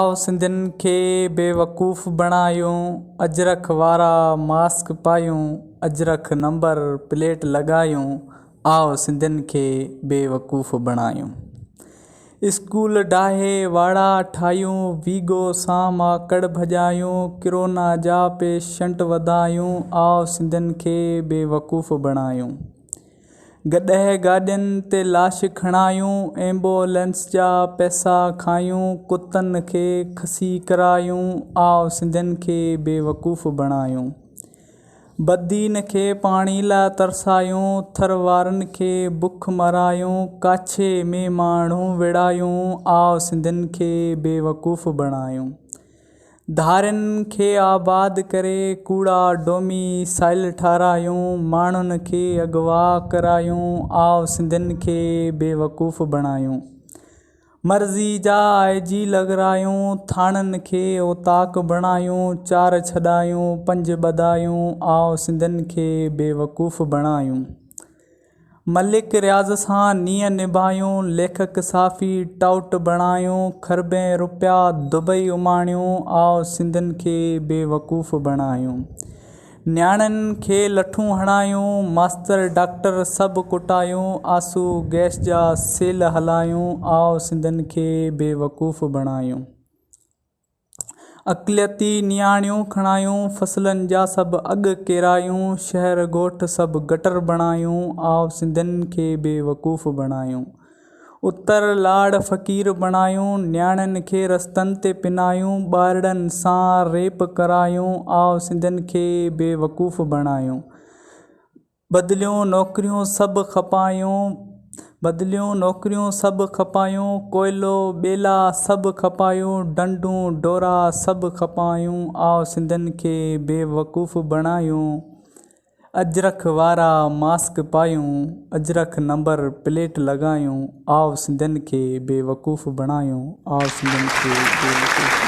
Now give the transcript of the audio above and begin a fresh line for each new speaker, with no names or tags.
आओ सिंधियुनि खे बेवकूफ़ बणायूं, अजरख वारा मास्क पायूं, अजरख नंबर प्लेट लॻायूं। आओ सिंधियुनि खे बेवकूफ़ बणायूं। स्कूल ढाहे वाड़ा ठाहियूं, वीगो सां माकड़ भॼायूं, किरोना जा पेशेंट वधायूं। आओ सिंधियुनि खे बेवकूफ़ बणायूं। गॾह गाॾियुनि ते लाश खणायूं, एम्बुलेंस जा पैसा खायूं, कुतनि खे खसी करायूं। आओ सिंधियुनि खे बेवकूफ़ बणायूं। बदीन खे पाणी लाइ तरसायूं, थर वारनि खे बुख मरायूं, काछे में माण्हू विड़ायूं। आओ सिंधियुनि खे बेवकूफ़ बणायूं। धारियुनि खे आबाद करे कूड़ा डोमिसाइल ठारायूं, माण्हुनि खे अगवा करायूं। आओ सिंधियुनि खे बेवकूफ़ बणायूं। मर्ज़ी जा IG लॻरायूं, थाणनि खे ओताक बणायूं, 4 छॾायूं 5 ॿधायूं। आओ सिंधियुनि खे बेवकूफ़ बणायूं। मलिक रियाज़ सां नीअं निभायूं, लेखक साफ़ी टाउट बणायूं, खरबें रुपया दुबई उमाणियूं। आओ सिंधियुनि खे बेवकूफ़ बणायूं। न्याणियुनि खे लठूं हणायूं, मास्तर डॉक्टर सभु कुटायूं, आंसू गैस जा सेल हलायूं। आओ सिंधियुनि खे बेवकूफ़ बणायूं। अक़लियती नियाणियूं खणायूं, फसलनि जा सभु अघ केरायूं, शहर ॻोठ सभु गटर बणायूं। आओ सिंधियुनि खे बेवकूफ़ बणायूं। उत्तर लाड़ फ़क़ीर बणायूं, न्याणियुनि खे रस्तनि ते पिनायूं, ॿारड़नि सां रेप करायूं। आओ सिंधियुनि खे बेवकूफ़ बणायूं। बदिलियूं नौकरियूं सभु खपायूं, कोयलो ॿेला सभु खपायूं, डंडूं डोरा सभु खपायूं। आओ सिंधियुनि खे बेवकूफ़ बणायूं। अजरख वारा मास्क पायूं, अजरख नंबर प्लेट लॻायूं। आओ सिंधियुनि खे बेवकूफ़ बणायूं। आओ सिंधियुनि खे बेवकूफ़